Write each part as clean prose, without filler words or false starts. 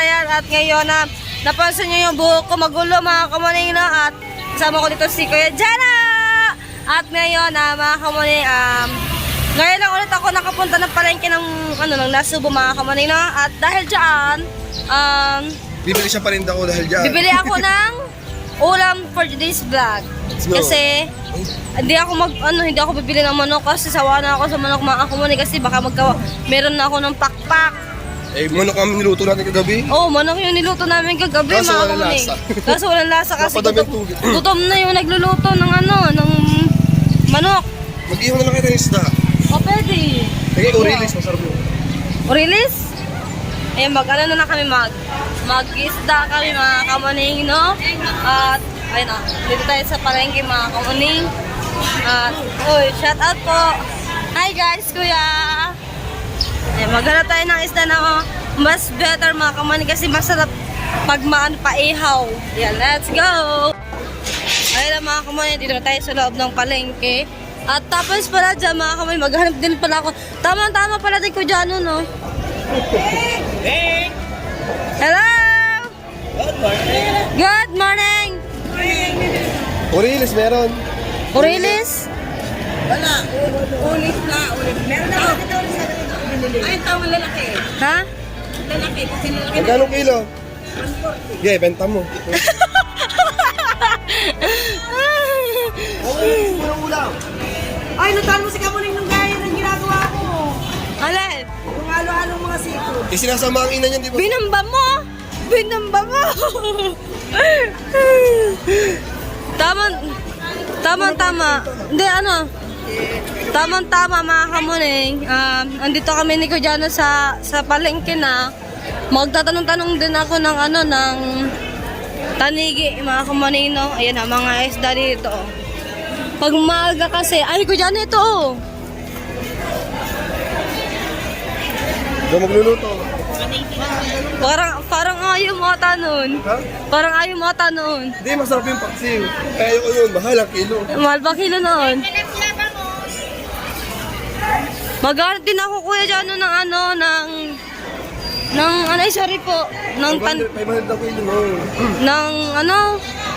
ayan, at ngayon na napansin nyo yung buhok ko magulo mga kamuning, no? At kasama ko dito si Kuya Jana. At ngayon mga kamuning, ngayon lang ulit ako nakapunta ng palengke ng ng Nasubo mga kamuning, no? At dahil dyan, Bibili siya pa rin ako dahil dyan. bibili ako ng ulam for today's vlog. go. Kasi hindi ako bibili ng manok kasi sawa na ako sa manok mga kamuning kasi baka meron na ako ng pakpak. Eh, manok kami niluto natin kagabi. Oh, manok yung niluto namin kagabi Kaso mga walang kamuning. lasa. Kaso walang lasa kasi Napadaming tubig. gutom na yung nagluluto ng ng manok. Mag-ihaw na lang kita ng isda. O pwede. Sige, urilis, masarap yun. Orilis? Eh, na kami mag-isda kami mga kamuning, no? At, ayun o, dito tayo sa palengke mga kamuning. At, shout out po. Hi guys, kuya! Eh, maghanap tayo ng isda na mas better mga kamuning kasi masarap pag paihaw. Yeah, let's go! Ayun mga kamuning, dito tayo sa loob ng palengke. At tapos pala dyan mga kamuning, maghanap din pala ako. Tama-tama pala din ko dyan, no? Hello! Good morning! Urilis, meron. Orilis? Wala. Ulit na. Meron na ako kita ulit sa binili. Ay, tawang lalaki. Ha? Lalaki. Kasi lalaki. Magkano kilo? 140. Sige, benta mo. Ay, natal mo si Kamuning nung gaya ng ginagawa ko. Alin? Yung halo-halong mga seafood. Eh, sinasama ang ina niyan, di ba? Binamba mo! Binamba mo! Tama. Hindi, Tama mga kamuning. Andito kami ni Kujano sa palengke na. Magtatanong-tanong din ako ng ng tanigi mga kamuning, no? Ayan mga isda dito. Pag maaga kasi, ay Kujano ito oh. Ikaw magluluto. Parang ayaw mo ata nun. Ha? Parang ayaw mo ata nun. Hindi, masarap yung paksiw. Kaya ko yun, mahal ang kilo. Mahal ba kilo noon? Maghanap din ako kuya dyan sorry po. 500 ang kilo noon.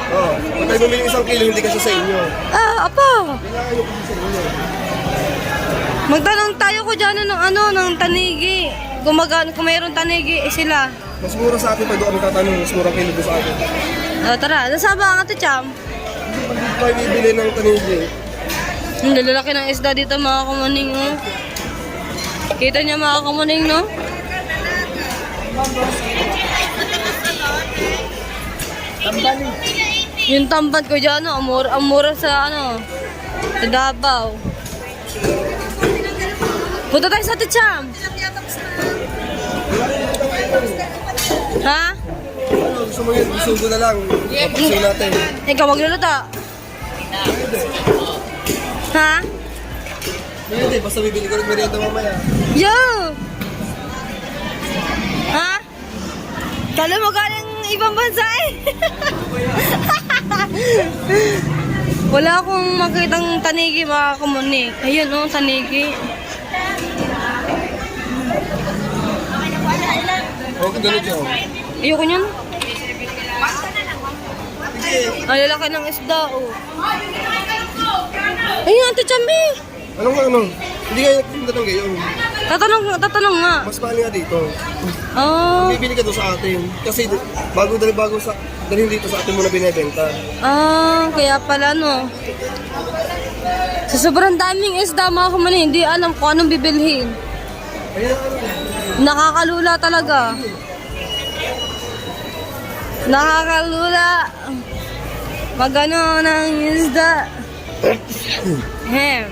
Oo. Pag tayo bumili isang kilo, hindi kasi sa inyo. Apa. Kailangan nyo kasi sa inyo. Magtanong tayo ko dyan ng tanigi. Kung mayroong tanigi, sila. Mas mura sa atin pag doon kami tatanong, mas mura kilo doon sa atin. Tara, nasaba ang ate Cham. Pag tayo bibili ng tanigi, Ang lalaki ng isda dito mga kamuning, oh. Kita niya mga kamuning, no? Yung tamban ko dyan, no? Ang mura sa sa Davao. Punta tayo sa ate Cham. Ha? gusto mo yun, gusto ko na lang. Papaksiw natin. Ikaw magluluto. Ha? Hindi, basta bibili ko rin merienda mamaya. Yo! Ha? Kala mo galing ibang bansa eh. Wala akong makitang tanigi mga kamuning. Ayun oh, tanigi. Okay, ganun yun. Ayoko niyan. Ang lalaki ng isda oh. Ayun, ate Chambi. Hindi kayo nagtinda ng gayon. Tatanong nga. Mas mahal nga dito. Oh. Bibili ka doon sa atin. Kasi bago dalhin dito sa atin muna binibenta. Kaya pala no. Sa sobrang daming isda mga kamuning, hindi alam kung anong bibilhin. Nakakalula talaga. Nakakalula. Magano ng isda. Hem.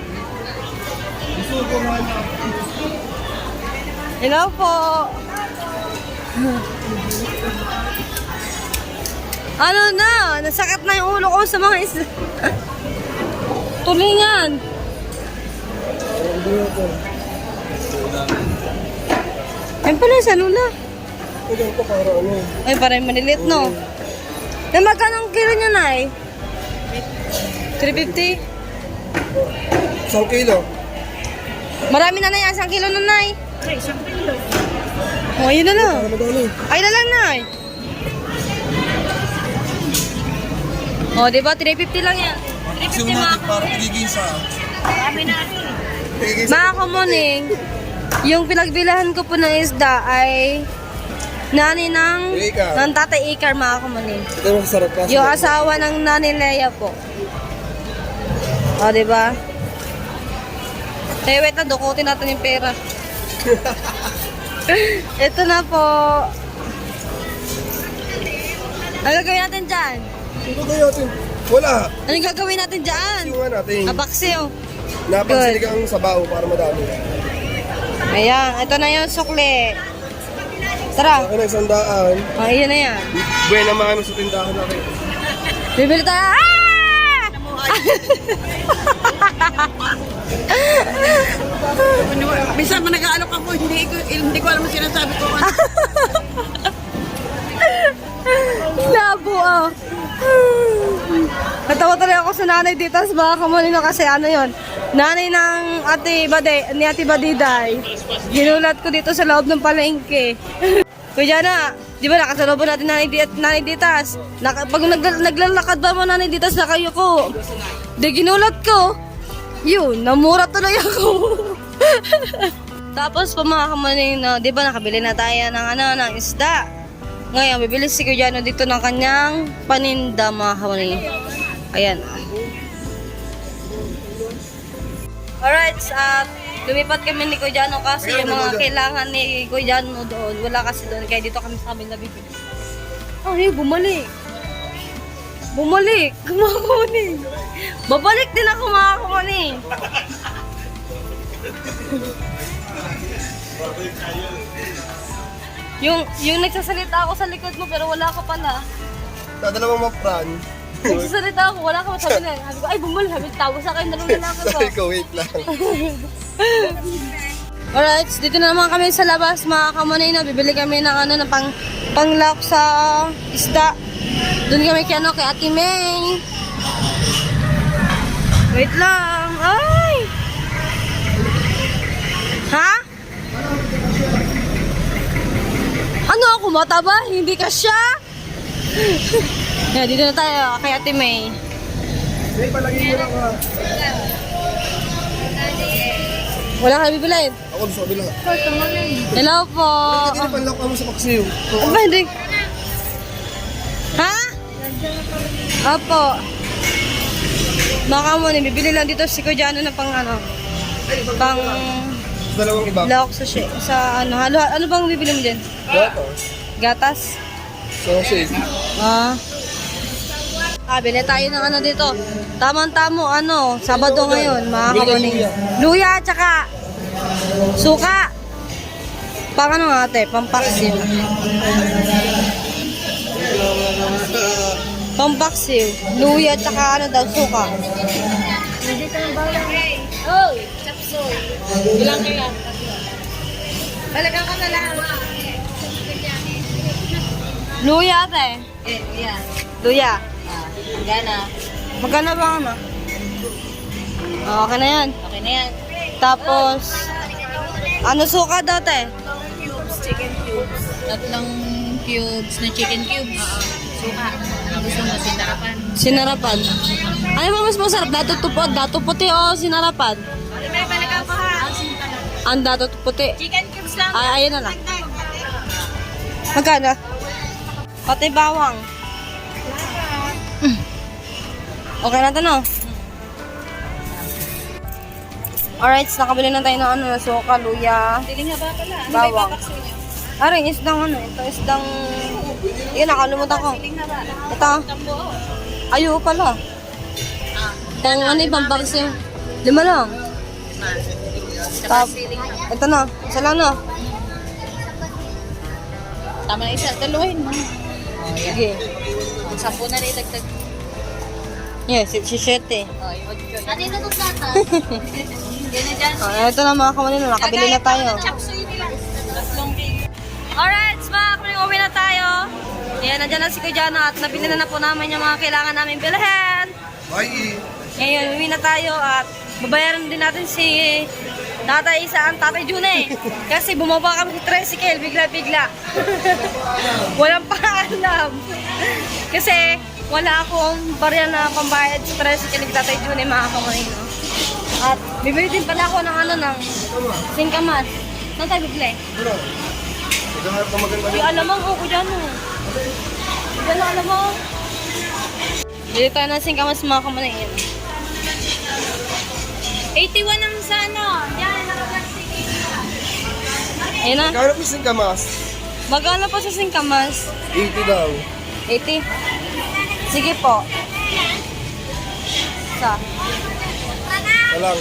Hello po. Ano na? Nasakit na yung ulo ko sa mga isda. Tulingan. Ayun pala, sa lula. Ito ko para ano. Ay, parang manilit, no? Na magkano ang kilo niya, Nay? 350? 1 kilo. Marami na yan, 1 kilo na, Nay. Ay, 1 kilo. Oh, yun na lang. Para madami. Ay na lang, Nay. Oh, di ba? 350 lang yan. 350 mga Para tigigisa. Dami natin. Tigigisa. Mga kamuning, yung pinagbilahan ko po ng isda ay nani Ikar. ng Tatay Ikar, mga kamuning. Ito yung masarap kasi. Yung asawa ng Nani Lea po. O, diba? Eh, wait na, dukutin natin yung pera. Ito na po. Ano gagawin natin dyan? Ito kayo natin. Wala. Ano gagawin natin dyan? Yung natin. Abaksiw. Napagsiligang ang sabaw para madami. Ayan, ito na yung sukli. Tara. Akin ang sandaan. O, iyan na yan. Buena naman sa tindahan natin. Bibili tayo. Ah! Bisa mo nag-aalok ako, hindi ko alam ang sinasabi ko. Labo ah. Natawa talaga ako sa nanay dito sa mga kamunino kasi ano yon, nanay ng ni Ate Badiday. Ginulat ko dito sa loob ng palengke. Kuya na, di ba nakasalubong natin nanay Ditas? Pag naglalakad ba mo nanay Ditas na kayo ko? Di ginulat ko. Yun, namura tuloy ako. Tapos pa mga kamunino, di ba nakabili na tayo ng isda. Ngayon, bibili si Kuya Jano dito ng kanyang paninda, mga kamuning. Ayan. Alright, at lumipat kami ni Kuya Jano kasi yung mga kailangan ni Kuya Jano doon, wala kasi doon. Kaya dito kami sa kabila bibili. Ay, bumalik. Bumalik, mga kamuning. Babalik din ako, mga kamuning. Yung nagsasalita ako sa likod mo pero wala ka pala. Dadalawang mapran. Nagsasalita ako, wala ka pa sabi na. Sabi ko, ay bumalik, sabi tawa sa akin, dalawang lalaki ko. Sabi ko, wait lang. Alright, dito na naman kami sa labas, mga kamunay na. Bibili kami ng ng panglak sa isda. Doon kami kay Ate May. Wait lang. Ay! Ha? Ano ako, mataba? Hindi ka siya? Yeah, dito na tayo kay Ate May. May palagay mo lang ha. Wala ka bibilin? Ako sa kabila. Hello po. Hindi na panlak mo sa paksiw. Ano ba, hindi? Ha? Opo. Baka mo, bibili lang dito si Kuya Jano ng pang Dalawang iba. lahok sa halo. Ano bang bibili mo dyan? Gato. Gatas? Sausage. Bili tayo ng dito. Tamang-tamo, Sabado ngayon, mga kamuning. Luya, tsaka suka. Pang nga ate, pampaksiw. Pampaksiw. Luya, tsaka suka. Dito ng bawang. Oh, chapsoy. Ilang kaya? Balagan ka na lang. Luya, ate. Yan. Luya. Gana. Magkano ba okay na yan. Okay na yan. Tapos, suka daw, te? Chicken cubes. 3 cubes na chicken cubes. Suka. Ang gusto mo, sinarapan. Sinarapan. Ano ba mas masarap? Dato puti o sinarapan? May balagan pa ha. Ang dato puti. Chicken cubes lang. Ayun na lang. Magkano? Pati bawang. Okay na ito, no? Alright, nakabili na tayo ng suka, luya, Tiling na ba pala? bawang. Aring, isdang ito isdang... Yun, nakalimutan ko. Tiling na ba? Ito, Tambo. ayo pala. Pang ibang baksin. 5 lang. Siling na. Ito na, isa lang na. Tama na isa. Daluhin mo. Sige. 10 na rin dagdag. Yes, si Shete. Ate, ito itong plata. Yan na dyan. Ito na mga kamanino, nakabili na tayo. Chapsoy nila. 3 Alright, mga kamanino, uwi na tayo. Yan, nandiyan na si Kuya Jano at nabili na po namin yung mga kailangan namin bilhin. Bye. Ngayon, uwi na tayo at babayaran din natin si Tatay Isa ang Tatay June. Kasi bumaba kami sa tricycle, bigla-bigla. Walang paalam. Kasi wala akong barya na pambayad sa tricycle ni Tatay June, mga kamoning. No? At bibili din pala ako ng ng singkamas. Nang tayo bibili? Ano? Naghahanap ng maganda. Di alamang ako dyan o. Dyan na alamang. Bili tayo ng singkamas, mga kamoning. 81 ang sa ano. Yan, nakaplastic. Ayun na. Naghahanap ng singkamas. Magkano po sa singkamas? 80 daw. 80. Sige po. Sa. Walang.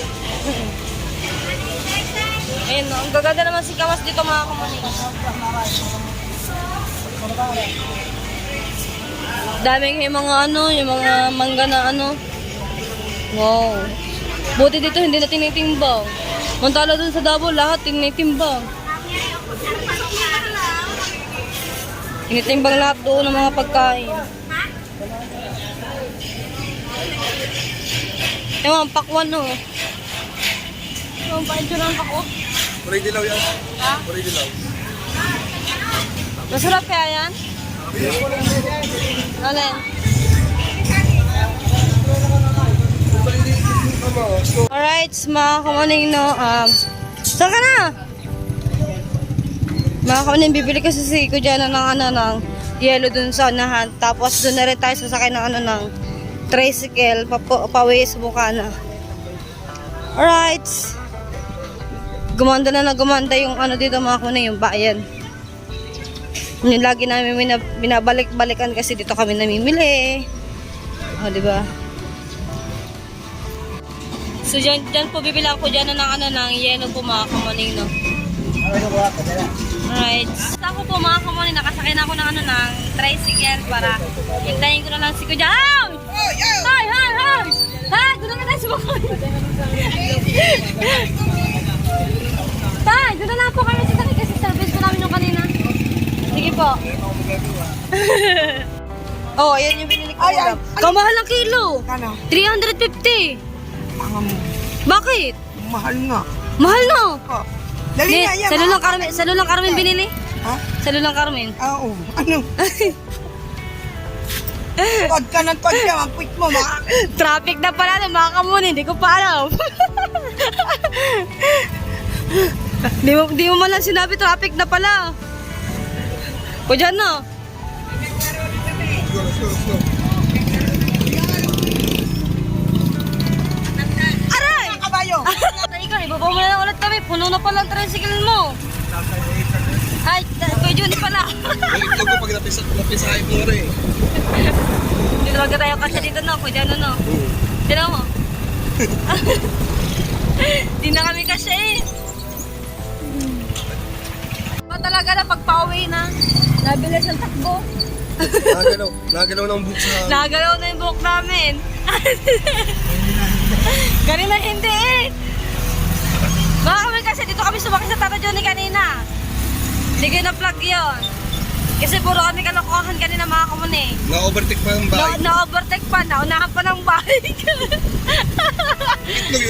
Ayun, no? Ang gaganda naman singkamas dito, mga kamoning. Daming yung mga yung mga mangga na Wow. Buti dito hindi na tinitimbang. Mantala dun sa Davao, lahat tinitimbang. Tinitimbang lahat doon ng mga pagkain. Ewan, pakwan no. Ewan, pa-enjoy lang ako. Puri dilaw yan. Ha? Puri dilaw. Masarap kaya yan? Alin? Alright, mga kamuning, no, saan ka na? Mga kamuning, bibili kasi si Kuya ng ng yellow dun sa unahan. Tapos dun na rin tayo sasakay ng ng tricycle, pawi sa Bukana. Alright. Gumanda yung dito, mga kamuning, yung bayan. Yung lagi namin binabalik-balikan kasi dito kami namimili. O, diba? So, dyan po bibili ako dyan ng yellow po, mga kamuning, no? Alright. Basta ako po, mga kamuning, nakasakay na ako ng ng tricycle para hintayin ko na lang si Kuya. Hi! Hi! Doon na tayo sa bakal. Tay, doon na lang po kami sa sakit kasi service ko namin yung kanina. Sige po. Oh, ayan yung binili ko. Ay. Kamahal ang kilo. Ano? 350. Tanga mo. Bakit? Mahal nga. Mahal no? Oh. Dali nga yan. Sa Lulang Carmen binili? Ha? Sa Lulang Carmen. Oo. Ano? Tod ka ng tod ka. Ang puwit mo. Traffic na pala ng mga kamunin. Hindi ko pa alam. Di mo man lang sinabi traffic na pala. O dyan no? Aray! Kabayo. Ikaw, ibaba mo na lang ulit kami. Puno na pala ang tricycle mo. Ay, Kuya Juni pala. Balik ko pag napisahin mo rin. Hindi talaga tayo kasi dito no, Kuya Jano no. Tira mo. Di na kami kasi eh. Pa talaga na pagpa-uwi na. Nabilis ang takbo. Nagalaw ng buhok sa... Nagalaw na yung buhok namin. Kanina hindi eh. Baka kami kasi dito kami sumakit sa Tata Johnny kanina. Hindi kayo na-plug yun. Kasi puro kami kalokohan kanina, mga kamuni. Na-overtake pa yung bike. Na-overtake pa, naunahan pa ng bike.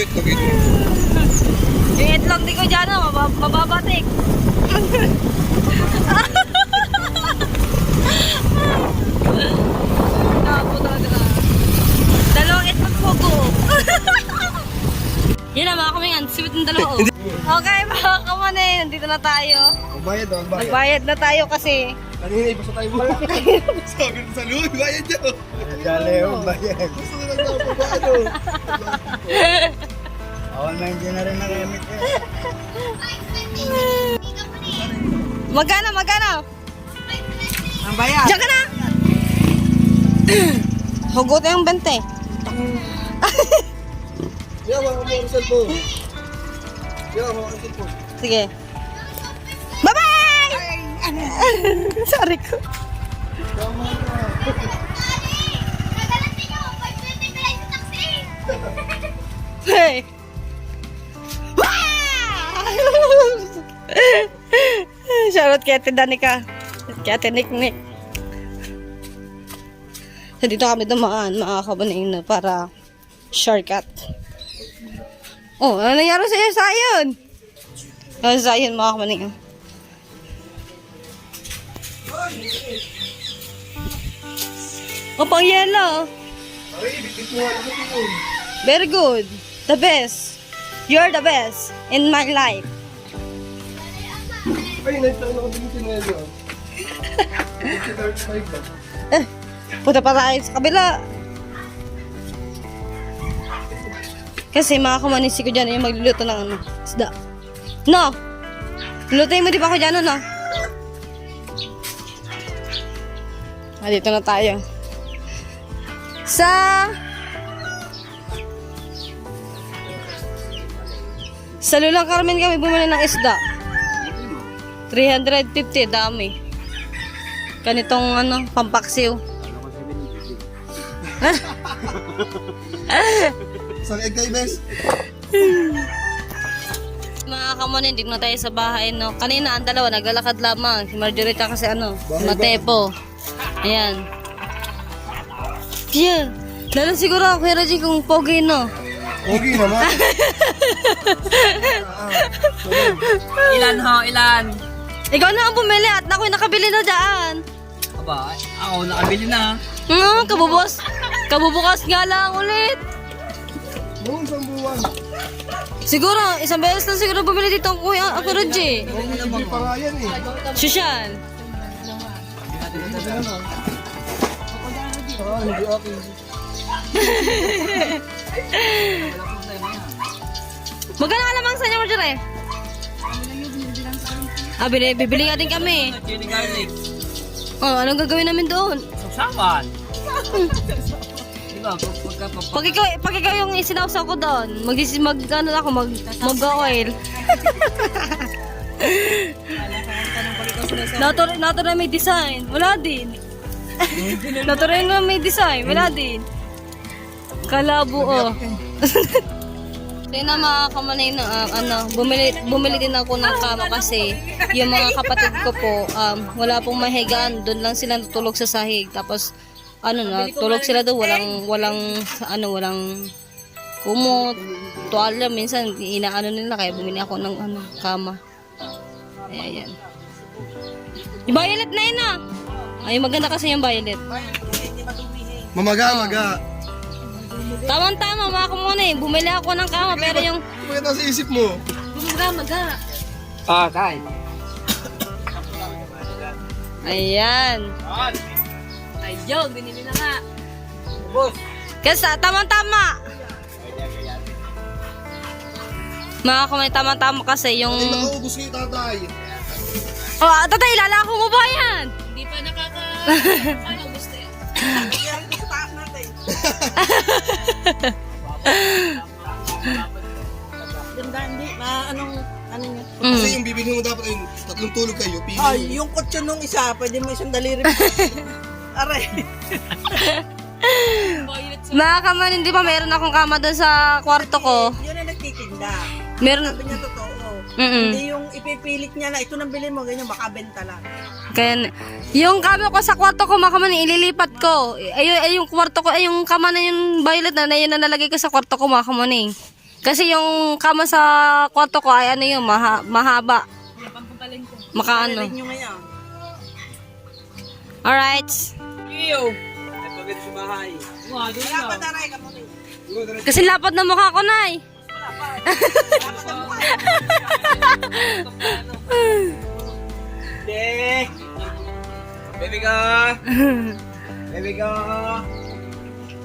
Itlog. Yung itlog di ko dyan, mababatik. Napo talaga. Dalawang itlog po ko. Yan na, mga kamingan. Sibit ng dalawa. Okay, mga kamuni. Nandito na tayo. Magbayad. Magbayad na tayo kasi. Kanina iba sa tayo mo. Sabi sa luwi, bayad nyo. Bayad. Gusto ko lang magbayad. Ako na hindi na rin nakamit eh. Magkano? Ang bayad. Diyan ka na! Hugot yung 20. Yeah, mga ang cellphone. Sige. Bye-bye! Sorry ko. Hey! Shoutout kay Ate Danica. Kay Ate Nick. So dito kami dumaan, mga kabuning na para shortcut. Oh, ano nangyari sa'yo sa yun? Kasi ayun mga kamaning. O, pang yelo. Ay, bitbit mo nga lang ito. Very good. The best. You're the best in my life. Ay, night lang ako din sinelo. 35 ba? Punta pa tayo sa kabila. Kasi mga kamanisi ko dyan yung magluluto ng ano, isda. No! Lulutuin mo di ba ako dyan, ano? Dito na tayo. Sa Lulang Carmen kami bumili ng isda. 350, dami. Ganitong ano, pampaksiw. Isang egg kayo, bes? Mga kamonin, dito na tayo sa bahay, no? Kanina, ang dalawa, naglalakad lamang. Si Marjorie kasi ano, Matepo. Ayan. Yeah. Lalo siguro ako, Kuya Reggie, kung pogi, no? Okay naman. Ilan ho, ilan? Ikaw na ang bumili at ako'y nakabili na dyan. Aba, ako nakabili na. Kabubukas nga lang ulit. Noong isang buwan. Siguro, isang beses lang siguro bumili dito ang Kuya Reggie. Hindi pa nga yan eh. Sosyal. Hindi okay. Magkano ka lamang sa inyo, Marjorie? Bibili nga din kami. Chili garlic. Oh, anong gagawin namin doon? Sausawan. Diba, Pag ikaw yung isinawsaw ko doon, mag-oil. Natural may design. Wala din. Natural na may design. Wala din. Kalabo, oh. Kaya na mga kamanay na, bumili din ako ng kama kasi yung mga kapatid ko po, wala pong mahigaan. Doon lang sila natulog sa sahig. Tapos, tulog sila doon. Walang kumot, tuwalya. Minsan, inaano nila. Kaya bumili ako ng kama. Ayan. Yung violet na yun, ah. Ay, maganda kasi yung violet. Mamaga. Tama-tama, mga kamunay. Bumili ako ng kama, pero yung... Ano ba sa isip mo? Maga. Ah, tay. Ayan. Ayun, binili na nga. Boss. Kasi tama-tama. Mga kamunay, tama-tama kasi yung... Ay, nakaubos kayo, tatay. Oh, tatay, lalako mo ba yan? Hindi pa ano, gusto yan. Ganda, hindi. Ano niya? Kasi yung bibili mo dapat ay tatlong tulog kayo. Pili Ay, yung kotse nung isa, pwede mo isang daliri pa. Aray. Mga kaman, hindi pa meron akong kama doon sa kwarto ko. Yun ang nagtitinda. Meron... Sabi niya totoo. Mm-mm. Hindi yung ipipilit niya na ito nang bilhin mo, ganyan, baka benta lang. Kaya, yung kama ko sa kwarto ko, mga kaman, ililipat ko. Ay, yung kwarto ko, ay yung kama na yung violet na yun na nalagay ko sa kwarto ko, mga kaman. Kasi yung kama sa kwarto ko ay ano yung mahaba. Makaano. Narinig nyo ngayon. Alright. Iyo! Ay, pagkat sa bahay. Wala pa taray ka mo rin. Kasi lapad na mukha ko, Nay. Dek! Baby ka! Baby ka!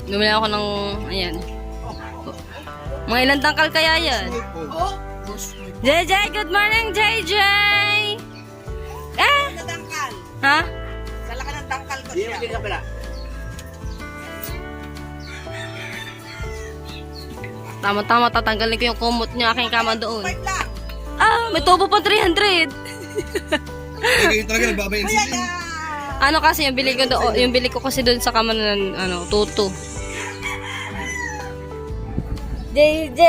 Bumili ako ng, ayan. Mga ilang tangkal kaya yan? Oh! JJ, good morning, JJ! Nadangkal. Ha? Dala ka ng dangkal ko siya. Hindi ka pala. Tama-tama, tatanggalin ko yung kumot niya aking kama doon. Fight lang. May tubo pa 300. Ay, kayo talaga nagbabayin sila. Ano kasi yung bili ko doon, yung bili ko kasi doon sa kama ng tuto. JJ!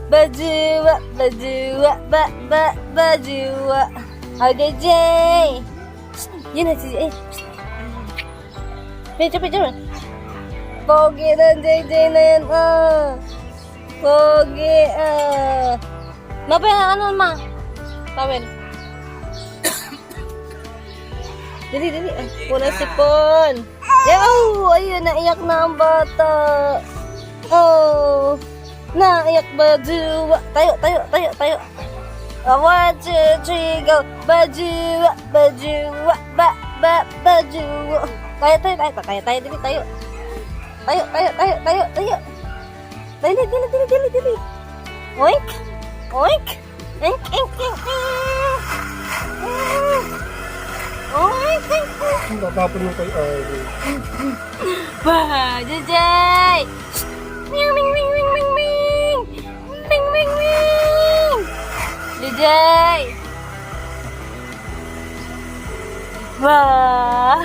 Bajuwa, bajuwa. Oh, JJ! Yun na si Picture. Pogi na JJ na yan, ah. Pogi, ah. Mabay, ano ma? Tawel. Dali. Ay, punay sipon. Oh, ayun, naiyak na ang bata. Oh, naiyak ba? Tayo. 1, 2, 3, go. Baju. Tayo. Dali, tayo. Tayo. Dali. Oink. Oink. Tatapon mo kay Arlo. Bah, Jajay! Ming! Jajay! Bah!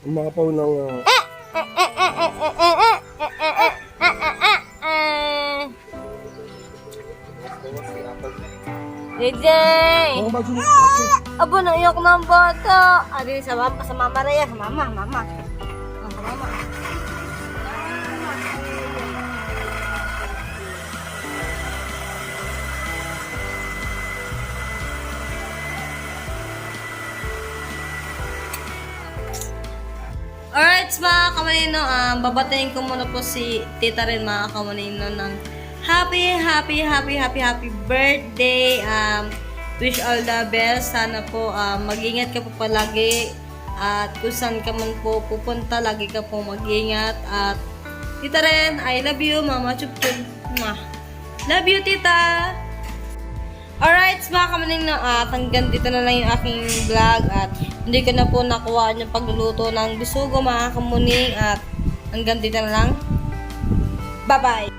Ang mga paunang Jajay! mga bago mo. Aba, naiyak na ang bata. Adi, sa mama Raya. Sa mama. Sa mama. Alright, mga kamanino, babatayin ko muna po si Tita rin, mga kamanino, ng happy birthday. Wish all the best. Sana po mag-ingat ka po palagi. At kung saan ka man po pupunta, lagi ka po mag-ingat. At Tita rin, I love you, Mama Chup Chup. Love you, Tita! Alright, mga kamanino, hanggang dito na lang yung aking vlog. At hindi ko na po nakuha yung pagluluto ng bisugo, mga kamuning. At hanggang dito na lang. Bye-bye!